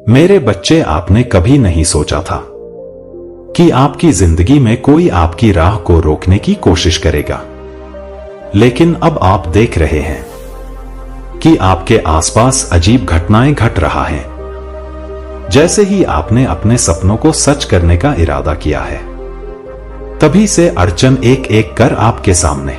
मेरे बच्चे, आपने कभी नहीं सोचा था कि आपकी जिंदगी में कोई आपकी राह को रोकने की कोशिश करेगा, लेकिन अब आप देख रहे हैं कि आपके आसपास अजीब घटनाएं घट रहा है। जैसे ही आपने अपने सपनों को सच करने का इरादा किया है, तभी से अड़चन एक एक कर आपके सामने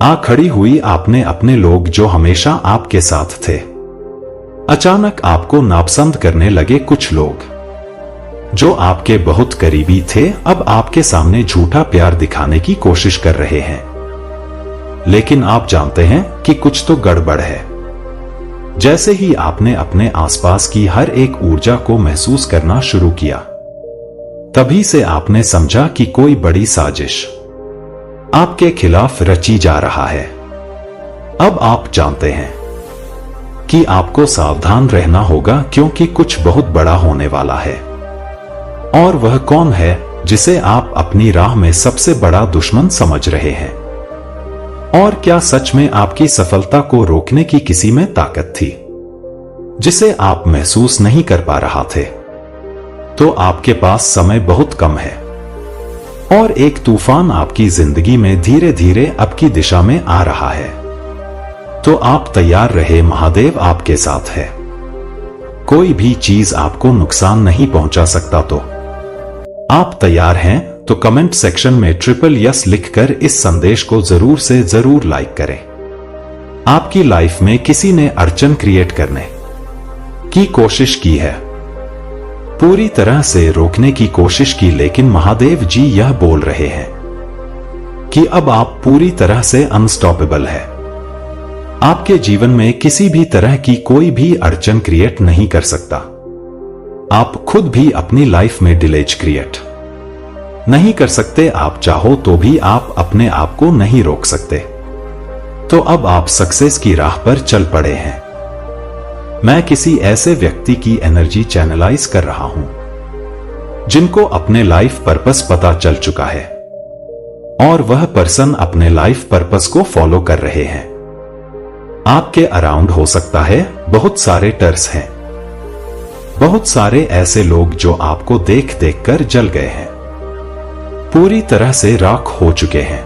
आ खड़ी हुई। आपने अपने लोग जो हमेशा आपके साथ थे, अचानक आपको नापसंद करने लगे। कुछ लोग जो आपके बहुत करीबी थे, अब आपके सामने झूठा प्यार दिखाने की कोशिश कर रहे हैं, लेकिन आप जानते हैं कि कुछ तो गड़बड़ है। जैसे ही आपने अपने आसपास की हर एक ऊर्जा को महसूस करना शुरू किया, तभी से आपने समझा कि कोई बड़ी साजिश आपके खिलाफ रची जा रहा है। अब आप जानते हैं कि आपको सावधान रहना होगा, क्योंकि कुछ बहुत बड़ा होने वाला है। और वह कौन है जिसे आप अपनी राह में सबसे बड़ा दुश्मन समझ रहे हैं? और क्या सच में आपकी सफलता को रोकने की किसी में ताकत थी जिसे आप महसूस नहीं कर पा रहा थे? तो आपके पास समय बहुत कम है और एक तूफान आपकी जिंदगी में धीरे धीरे आपकी दिशा में आ रहा है। तो आप तैयार रहे, महादेव आपके साथ है। कोई भी चीज आपको नुकसान नहीं पहुंचा सकता। तो आप तैयार हैं? तो कमेंट सेक्शन में ट्रिपल यस लिखकर इस संदेश को जरूर से जरूर लाइक करें। आपकी लाइफ में किसी ने अड़चन क्रिएट करने की कोशिश की है, पूरी तरह से रोकने की कोशिश की, लेकिन महादेव जी यह बोल रहे हैं कि अब आप पूरी तरह से अनस्टॉपेबल है। आपके जीवन में किसी भी तरह की कोई भी अड़चन क्रिएट नहीं कर सकता। आप खुद भी अपनी लाइफ में डिलेज क्रिएट नहीं कर सकते। आप चाहो तो भी आप अपने आप को नहीं रोक सकते। तो अब आप सक्सेस की राह पर चल पड़े हैं। मैं किसी ऐसे व्यक्ति की एनर्जी चैनलाइज कर रहा हूं जिनको अपने लाइफ पर्पस पता चल चुका है, और वह पर्सन अपने लाइफ पर्पस को फॉलो कर रहे हैं। आपके अराउंड हो सकता है बहुत सारे टर्स हैं, बहुत सारे ऐसे लोग जो आपको देख देख कर जल गए हैं, पूरी तरह से राख हो चुके हैं।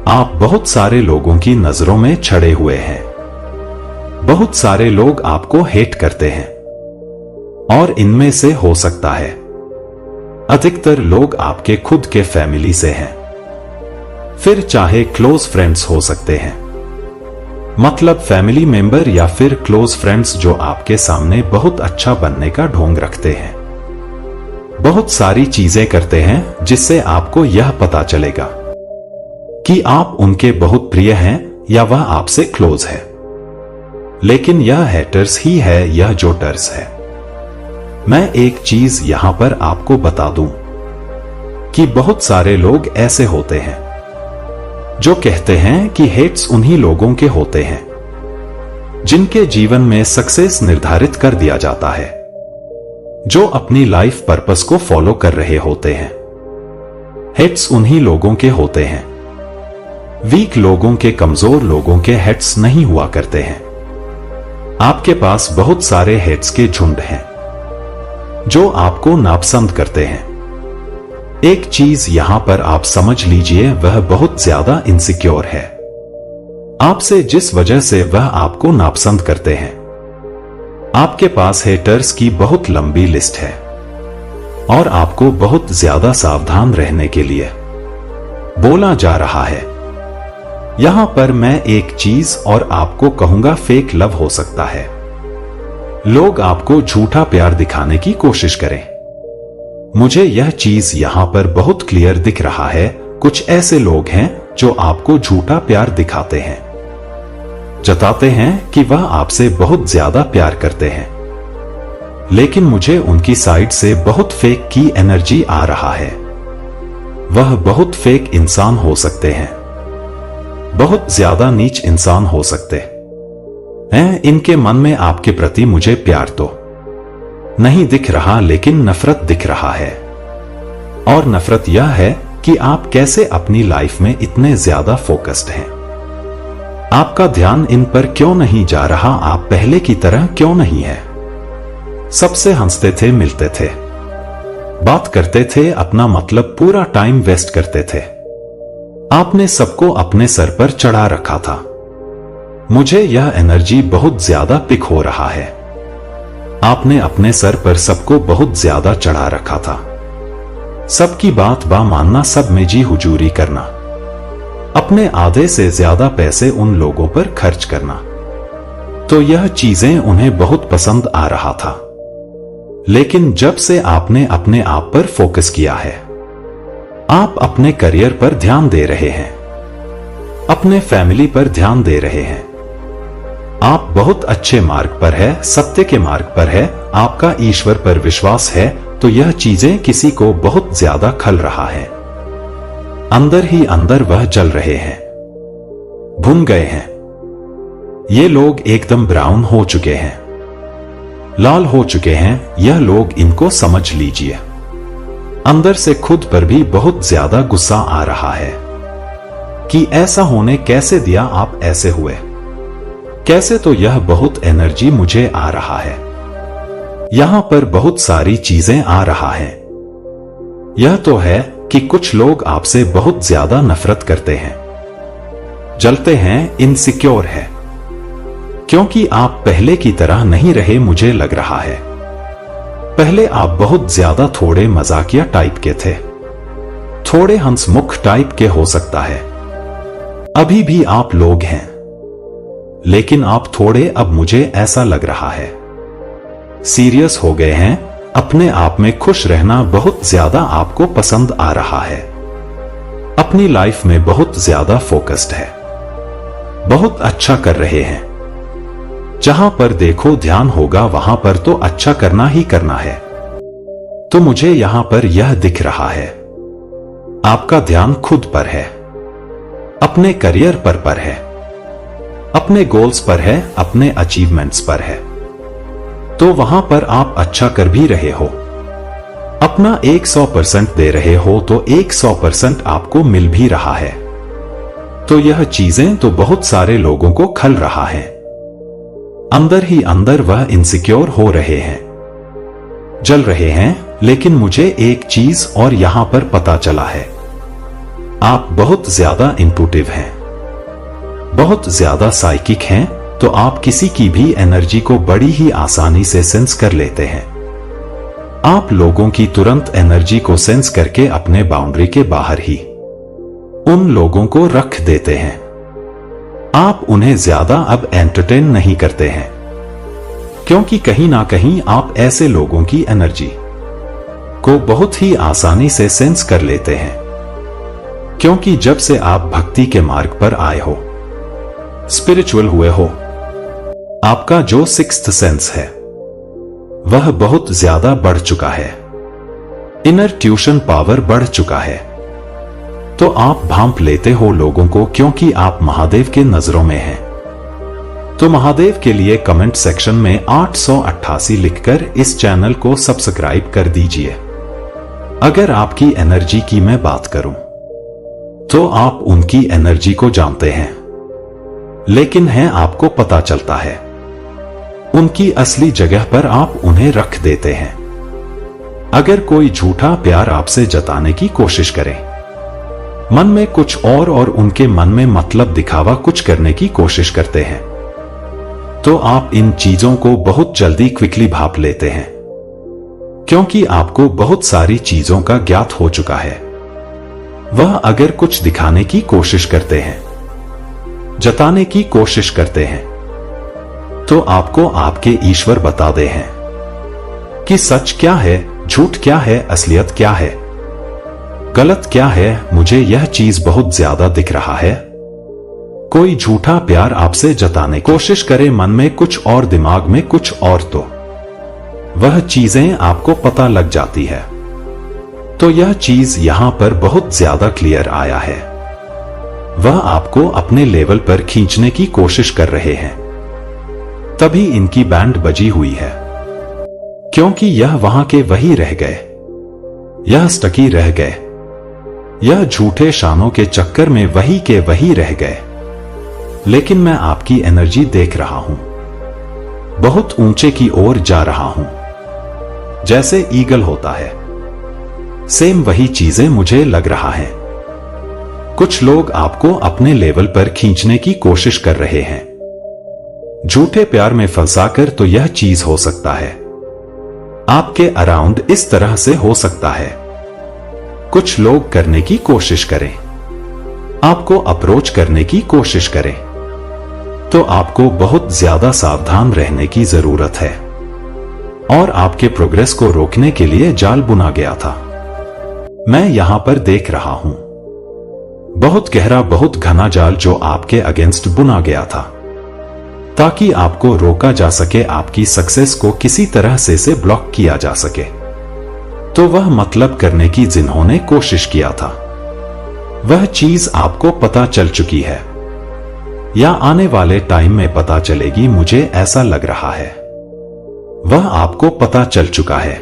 आप बहुत सारे लोगों की नजरों में छड़े हुए हैं। बहुत सारे लोग आपको हेट करते हैं, और इनमें से हो सकता है अधिकतर लोग आपके खुद के फैमिली से हैं, फिर चाहे क्लोज फ्रेंड्स हो सकते हैं, मतलब फैमिली मेंबर या फिर क्लोज फ्रेंड्स जो आपके सामने बहुत अच्छा बनने का ढोंग रखते हैं। बहुत सारी चीजें करते हैं जिससे आपको यह पता चलेगा कि आप उनके बहुत प्रिय हैं या वह आपसे क्लोज है, लेकिन यह हेटर्स ही है, यह जो टर्स है। मैं एक चीज यहां पर आपको बता दूं कि बहुत सारे लोग ऐसे होते हैं जो कहते हैं कि हेट्स उन्हीं लोगों के होते हैं जिनके जीवन में सक्सेस निर्धारित कर दिया जाता है, जो अपनी लाइफ पर्पस को फॉलो कर रहे होते हैं। हेट्स उन्हीं लोगों के होते हैं। वीक लोगों के, कमजोर लोगों के हेट्स नहीं हुआ करते हैं। आपके पास बहुत सारे हेट्स के झुंड हैं जो आपको नापसंद करते हैं। एक चीज यहां पर आप समझ लीजिए, वह बहुत ज्यादा इनसिक्योर है आपसे, जिस वजह से वह आपको नापसंद करते हैं। आपके पास हेटर्स की बहुत लंबी लिस्ट है और आपको बहुत ज्यादा सावधान रहने के लिए बोला जा रहा है। यहां पर मैं एक चीज और आपको कहूंगा, फेक लव हो सकता है। लोग आपको झूठा प्यार दिखाने की कोशिश करें। मुझे यह चीज यहां पर बहुत क्लियर दिख रहा है। कुछ ऐसे लोग हैं जो आपको झूठा प्यार दिखाते हैं, जताते हैं कि वह आपसे बहुत ज्यादा प्यार करते हैं, लेकिन मुझे उनकी साइड से बहुत फेक की एनर्जी आ रहा है। वह बहुत फेक इंसान हो सकते हैं, बहुत ज्यादा नीच इंसान हो सकते हैं। इनके मन में आपके प्रति मुझे प्यार तो नहीं दिख रहा, लेकिन नफरत दिख रहा है। और नफरत यह है कि आप कैसे अपनी लाइफ में इतने ज्यादा फोकस्ड हैं। आपका ध्यान इन पर क्यों नहीं जा रहा? आप पहले की तरह क्यों नहीं है? सबसे हंसते थे, मिलते थे, बात करते थे, अपना मतलब पूरा टाइम वेस्ट करते थे। आपने सबको अपने सर पर चढ़ा रखा था। मुझे यह एनर्जी बहुत ज्यादा पिक हो रहा है। आपने अपने सर पर सबको बहुत ज्यादा चढ़ा रखा था। सबकी बात मानना, सब में जी हुजूरी करना, अपने आधे से ज्यादा पैसे उन लोगों पर खर्च करना। तो यह चीजें उन्हें बहुत पसंद आ रहा था। लेकिन जब से आपने अपने आप पर फोकस किया है, आप अपने करियर पर ध्यान दे रहे हैं, अपने फैमिली पर ध्यान दे रहे हैं, आप बहुत अच्छे मार्ग पर है, सत्य के मार्ग पर है, आपका ईश्वर पर विश्वास है, तो यह चीजें किसी को बहुत ज्यादा खल रहा है। अंदर ही अंदर वह जल रहे हैं, भुन गए हैं। ये लोग एकदम ब्राउन हो चुके हैं, लाल हो चुके हैं। यह लोग, इनको समझ लीजिए, अंदर से खुद पर भी बहुत ज्यादा गुस्सा आ रहा है कि ऐसा होने कैसे दिया, आप ऐसे हुए कैसे। तो यह बहुत एनर्जी मुझे आ रहा है, यहां पर बहुत सारी चीजें आ रहा है। यह तो है कि कुछ लोग आपसे बहुत ज्यादा नफरत करते हैं, जलते हैं, इनसिक्योर है, क्योंकि आप पहले की तरह नहीं रहे। मुझे लग रहा है पहले आप बहुत ज्यादा थोड़े मजाकिया टाइप के थे, थोड़े हंसमुख टाइप के हो सकता है। अभी भी आप लोग हैं, लेकिन आप थोड़े, अब मुझे ऐसा लग रहा है, सीरियस हो गए हैं। अपने आप में खुश रहना बहुत ज्यादा आपको पसंद आ रहा है। अपनी लाइफ में बहुत ज्यादा फोकस्ड है, बहुत अच्छा कर रहे हैं। जहां पर देखो ध्यान होगा, वहां पर तो अच्छा करना ही करना है। तो मुझे यहां पर यह दिख रहा है, आपका ध्यान खुद पर है, अपने करियर पर है, अपने गोल्स पर है, अपने अचीवमेंट्स पर है। तो वहां पर आप अच्छा कर भी रहे हो, अपना 100% दे रहे हो, तो 100% आपको मिल भी रहा है। तो यह चीजें तो बहुत सारे लोगों को खल रहा है, अंदर ही अंदर वह इनसिक्योर हो रहे हैं, जल रहे हैं। लेकिन मुझे एक चीज और यहां पर पता चला है, आप बहुत ज्यादा इंट्यूटिव हैं, बहुत ज्यादा साइकिक हैं। तो आप किसी की भी एनर्जी को बड़ी ही आसानी से सेंस कर लेते हैं। आप लोगों की तुरंत एनर्जी को सेंस करके अपने बाउंड्री के बाहर ही उन लोगों को रख देते हैं। आप उन्हें ज्यादा अब एंटरटेन नहीं करते हैं, क्योंकि कहीं ना कहीं आप ऐसे लोगों की एनर्जी को बहुत ही आसानी से सेंस कर लेते हैं। क्योंकि जब से आप भक्ति के मार्ग पर आए हो, स्पिरिचुअल हुए हो, आपका जो सिक्स्थ सेंस है वह बहुत ज्यादा बढ़ चुका है, इनर ट्यूशन पावर बढ़ चुका है। तो आप भांप लेते हो लोगों को, क्योंकि आप महादेव के नजरों में हैं। तो महादेव के लिए कमेंट सेक्शन में 888 लिखकर इस चैनल को सब्सक्राइब कर दीजिए। अगर आपकी एनर्जी की मैं बात करूं, तो आप उनकी एनर्जी को जानते हैं, लेकिन है आपको पता चलता है, उनकी असली जगह पर आप उन्हें रख देते हैं। अगर कोई झूठा प्यार आपसे जताने की कोशिश करे, मन में कुछ और उनके मन में मतलब दिखावा कुछ करने की कोशिश करते हैं, तो आप इन चीजों को बहुत जल्दी क्विकली भाप लेते हैं, क्योंकि आपको बहुत सारी चीजों का ज्ञात हो चुका है। वह अगर कुछ दिखाने की कोशिश करते हैं, जताने की कोशिश करते हैं, तो आपको आपके ईश्वर बताते हैं कि सच क्या है, झूठ क्या है, असलियत क्या है, गलत क्या है। मुझे यह चीज बहुत ज्यादा दिख रहा है। कोई झूठा प्यार आपसे जताने की कोशिश करे, मन में कुछ और, दिमाग में कुछ और, तो वह चीजें आपको पता लग जाती है। तो यह चीज यहां पर बहुत ज्यादा क्लियर आया है। वह आपको अपने लेवल पर खींचने की कोशिश कर रहे हैं, तभी इनकी बैंड बजी हुई है, क्योंकि यह वहां के वही रह गए, यह स्टकी रह गए, यह झूठे शानों के चक्कर में वही के वही रह गए। लेकिन मैं आपकी एनर्जी देख रहा हूं, बहुत ऊंचे की ओर जा रहा हूं। जैसे ईगल होता है। सेम वही चीजें मुझे लग रहा है। कुछ लोग आपको अपने लेवल पर खींचने की कोशिश कर रहे हैं, झूठे प्यार में फंसाकर। तो यह चीज हो सकता है आपके अराउंड इस तरह से हो सकता है। कुछ लोग करने की कोशिश करें, आपको अप्रोच करने की कोशिश करें, तो आपको बहुत ज्यादा सावधान रहने की जरूरत है। और आपके प्रोग्रेस को रोकने के लिए जाल बुना गया था। मैं यहां पर देख रहा हूं बहुत गहरा, बहुत घना जाल जो आपके अगेंस्ट बुना गया था, ताकि आपको रोका जा सके, आपकी सक्सेस को किसी तरह से ब्लॉक किया जा सके। तो वह मतलब करने की जिन्होंने कोशिश किया था, वह चीज आपको पता चल चुकी है, या आने वाले टाइम में पता चलेगी। मुझे ऐसा लग रहा है वह आपको पता चल चुका है,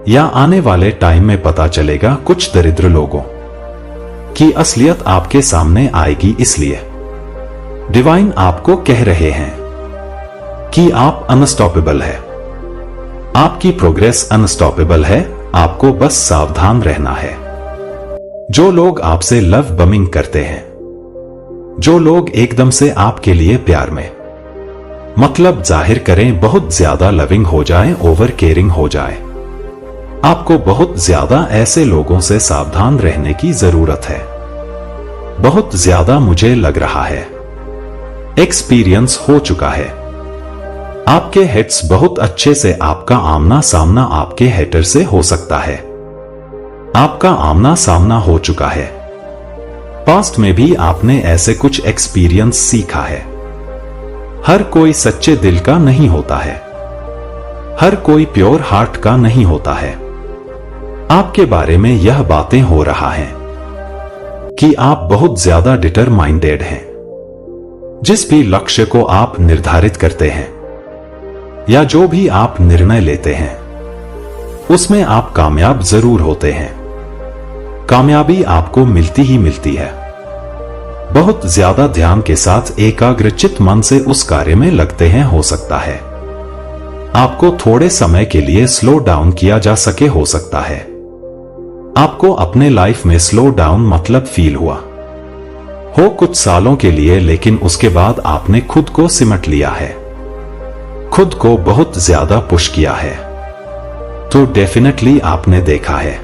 या आने वाले टाइम में पता चलेगा। कुछ दरिद्र लोगों की असलियत आपके सामने आएगी। इसलिए डिवाइन आपको कह रहे हैं कि आप अनस्टॉपेबल है, आपकी प्रोग्रेस अनस्टॉपेबल है। आपको बस सावधान रहना है। जो लोग आपसे लव बमिंग करते हैं, जो लोग एकदम से आपके लिए प्यार में मतलब जाहिर करें, बहुत ज्यादा लविंग हो जाए, ओवर केयरिंग हो जाए, आपको बहुत ज्यादा ऐसे लोगों से सावधान रहने की जरूरत है। बहुत ज्यादा मुझे लग रहा है एक्सपीरियंस हो चुका है। आपके हेट्स बहुत अच्छे से, आपका आमना सामना आपके हेटर से हो सकता है। आपका आमना सामना हो चुका है। पास्ट में भी आपने ऐसे कुछ एक्सपीरियंस सीखा है। हर कोई सच्चे दिल का नहीं होता है, हर कोई प्योर हार्ट का नहीं होता है। आपके बारे में यह बातें हो रहा है कि आप बहुत ज्यादा डिटरमाइंडेड हैं। जिस भी लक्ष्य को आप निर्धारित करते हैं, या जो भी आप निर्णय लेते हैं, उसमें आप कामयाब जरूर होते हैं। कामयाबी आपको मिलती ही मिलती है। बहुत ज्यादा ध्यान के साथ एकाग्रचित मन से उस कार्य में लगते हैं। हो सकता है आपको थोड़े समय के लिए स्लो डाउन किया जा सके, हो सकता है आपको अपने लाइफ में स्लो डाउन मतलब फील हुआ हो कुछ सालों के लिए, लेकिन उसके बाद आपने खुद को सिमट लिया है, खुद को बहुत ज्यादा पुश किया है। तो डेफिनेटली आपने देखा है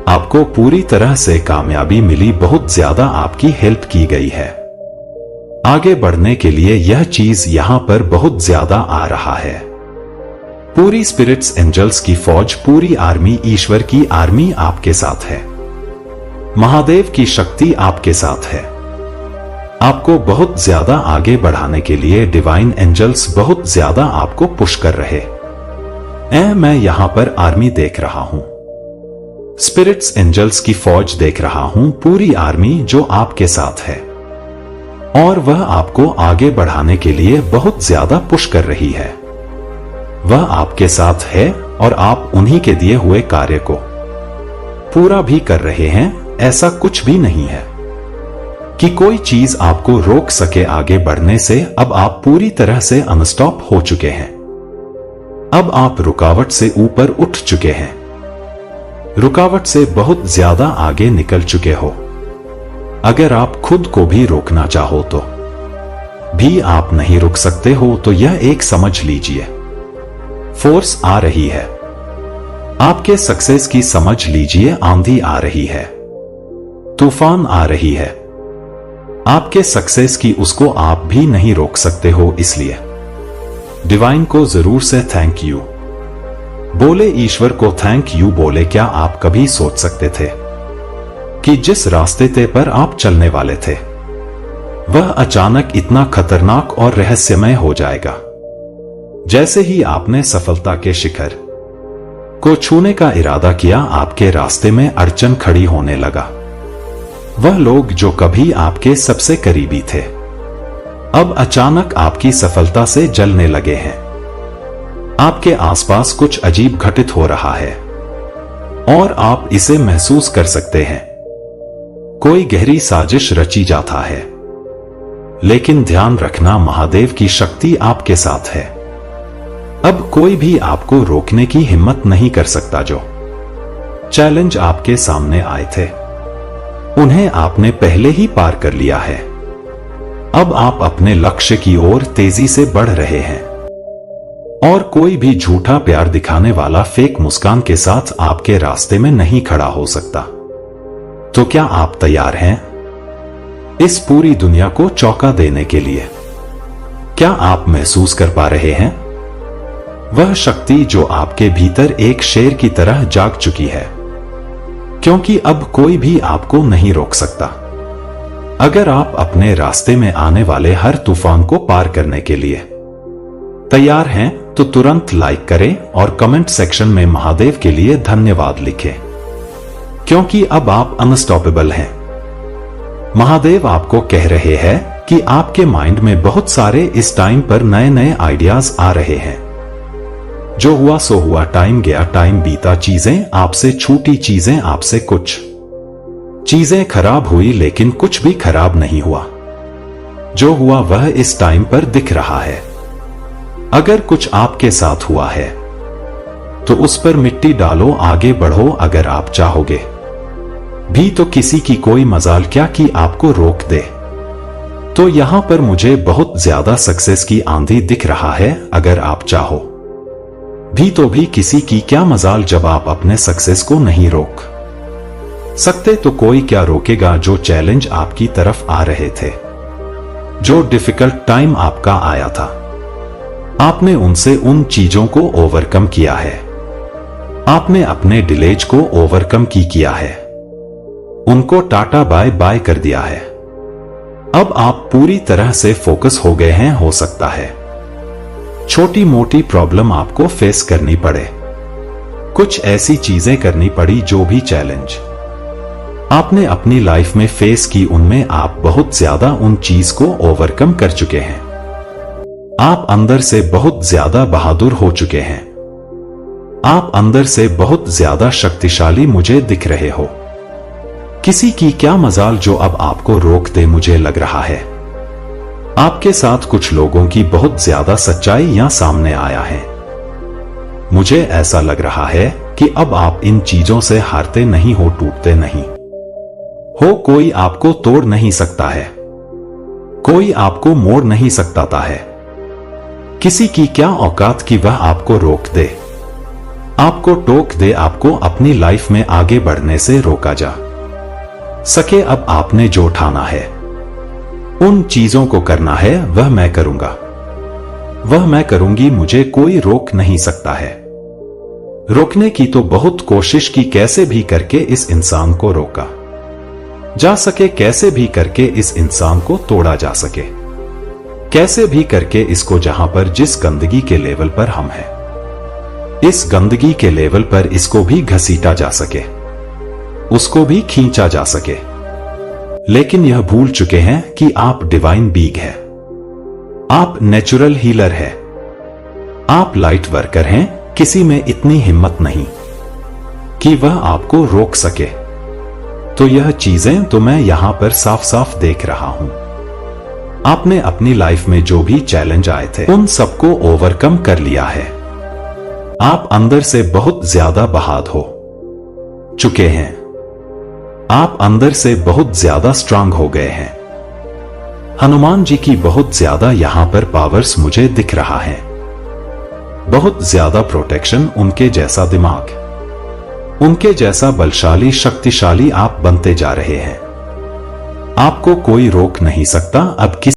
आपको पूरी तरह से कामयाबी मिली, बहुत ज्यादा आपकी हेल्प की गई है। आगे बढ़ने के लिए यह चीज यहां पर बहुत ज्यादा आ रहा है। पूरी स्पिरिट्स एंजल्स की फौज, पूरी आर्मी, ईश्वर की आर्मी आपके साथ है। महादेव की शक्ति आपके साथ है। आपको बहुत ज्यादा आगे बढ़ाने के लिए डिवाइन एंजल्स बहुत ज्यादा आपको पुश कर रहे हैं। मैं यहां पर आर्मी देख रहा हूं, स्पिरिट्स एंजल्स की फौज देख रहा हूं, पूरी आर्मी जो आपके साथ है, और वह आपको आगे बढ़ाने के लिए बहुत ज्यादा पुश कर रही है। वह आपके साथ है और आप उन्हीं के दिए हुए कार्य को पूरा भी कर रहे हैं। ऐसा कुछ भी नहीं है कि कोई चीज आपको रोक सके आगे बढ़ने से। अब आप पूरी तरह से अनस्टॉप हो चुके हैं। अब आप रुकावट से ऊपर उठ चुके हैं, रुकावट से बहुत ज्यादा आगे निकल चुके हो। अगर आप खुद को भी रोकना चाहो तो भी आप नहीं रुक सकते हो। तो यह एक समझ लीजिए, फोर्स आ रही है, आपके सक्सेस की समझ लीजिए। आंधी आ रही है, तूफान आ रही है, आपके सक्सेस की, उसको आप भी नहीं रोक सकते हो। इसलिए डिवाइन को जरूर से थैंक यू बोले, ईश्वर को थैंक यू बोले। क्या आप कभी सोच सकते थे कि जिस रास्ते पर आप चलने वाले थे, वह अचानक इतना खतरनाक और रहस्यमय हो जाएगा? जैसे ही आपने सफलता के शिखर को छूने का इरादा किया, आपके रास्ते में अड़चन खड़ी होने लगा। वह लोग जो कभी आपके सबसे करीबी थे, अब अचानक आपकी सफलता से जलने लगे हैं। आपके आसपास कुछ अजीब घटित हो रहा है और आप इसे महसूस कर सकते हैं। कोई गहरी साजिश रची जाता है, लेकिन ध्यान रखना, महादेव की शक्ति आपके साथ है। अब कोई भी आपको रोकने की हिम्मत नहीं कर सकता। जो चैलेंज आपके सामने आए थे उन्हें आपने पहले ही पार कर लिया है। अब आप अपने लक्ष्य की ओर तेजी से बढ़ रहे हैं और कोई भी झूठा प्यार दिखाने वाला फेक मुस्कान के साथ आपके रास्ते में नहीं खड़ा हो सकता। तो क्या आप तैयार हैं इस पूरी दुनिया को चौंका देने के लिए? क्या आप महसूस कर पा रहे हैं वह शक्ति जो आपके भीतर एक शेर की तरह जाग चुकी है? क्योंकि अब कोई भी आपको नहीं रोक सकता। अगर आप अपने रास्ते में आने वाले हर तूफान को पार करने के लिए तैयार हैं तो तुरंत लाइक करें और कमेंट सेक्शन में महादेव के लिए धन्यवाद लिखें, क्योंकि अब आप अनस्टॉपेबल हैं। महादेव आपको कह रहे हैं कि आपके माइंड में बहुत सारे इस टाइम पर नए नए आइडियाज आ रहे हैं। जो हुआ सो हुआ, टाइम गया, टाइम बीता, चीजें आपसे छूटी, चीजें आपसे कुछ चीजें खराब हुई, लेकिन कुछ भी खराब नहीं हुआ। जो हुआ वह इस टाइम पर दिख रहा है। अगर कुछ आपके साथ हुआ है तो उस पर मिट्टी डालो, आगे बढ़ो। अगर आप चाहोगे भी तो किसी की कोई मजाल क्या कि आपको रोक दे। तो यहां पर मुझे बहुत ज्यादा सक्सेस की आंधी दिख रहा है। अगर आप चाहो भी तो भी किसी की क्या मजाल, जब आप अपने सक्सेस को नहीं रोक सकते तो कोई क्या रोकेगा। जो चैलेंज आपकी तरफ आ रहे थे, जो डिफिकल्ट टाइम आपका आया था, आपने उनसे उन चीजों को ओवरकम किया है। आपने अपने डिलेज को ओवरकम किया है, उनको टाटा बाय बाय कर दिया है। अब आप पूरी तरह से फोकस हो गए हैं। हो सकता है छोटी मोटी प्रॉब्लम आपको फेस करनी पड़े, कुछ ऐसी चीजें करनी पड़ी, जो भी चैलेंज आपने अपनी लाइफ में फेस की उनमें आप बहुत ज्यादा उन चीज को ओवरकम कर चुके हैं। आप अंदर से बहुत ज्यादा बहादुर हो चुके हैं। आप अंदर से बहुत ज्यादा शक्तिशाली मुझे दिख रहे हो। किसी की क्या मजाल जो अब आपको रोक दे। मुझे लग रहा है आपके साथ कुछ लोगों की बहुत ज्यादा सच्चाई यहां सामने आया है। मुझे ऐसा लग रहा है कि अब आप इन चीजों से हारते नहीं हो, टूटते नहीं हो। कोई आपको तोड़ नहीं सकता है, कोई आपको मोड़ नहीं सकता है। किसी की क्या औकात कि वह आपको रोक दे, आपको टोक दे, आपको अपनी लाइफ में आगे बढ़ने से रोका जा सके। अब आपने जो ठाना है, उन चीजों को करना है, वह मैं करूंगा, वह मैं करूंगी। मुझे कोई रोक नहीं सकता है। रोकने की तो बहुत कोशिश की, कैसे भी करके इस इंसान को रोका जा सके, कैसे भी करके इस इंसान को तोड़ा जा सके, कैसे भी करके इसको जहां पर जिस गंदगी के लेवल पर हम हैं, इस गंदगी के लेवल पर इसको भी घसीटा जा सके, उसको भी खींचा जा सके। लेकिन यह भूल चुके हैं कि आप डिवाइन बीइंग है, आप नेचुरल हीलर है, आप लाइट वर्कर हैं। किसी में इतनी हिम्मत नहीं कि वह आपको रोक सके। तो यह चीजें तो मैं यहां पर साफ साफ देख रहा हूं। आपने अपनी लाइफ में जो भी चैलेंज आए थे उन सबको ओवरकम कर लिया है। आप अंदर से बहुत ज्यादा बहादुर हो चुके हैं। आप अंदर से बहुत ज्यादा स्ट्रांग हो गए हैं। हनुमान जी की बहुत ज्यादा यहां पर पावर्स मुझे दिख रहा है, बहुत ज्यादा प्रोटेक्शन, उनके जैसा दिमाग, उनके जैसा बलशाली शक्तिशाली आप बनते जा रहे हैं। आपको कोई रोक नहीं सकता। अब किस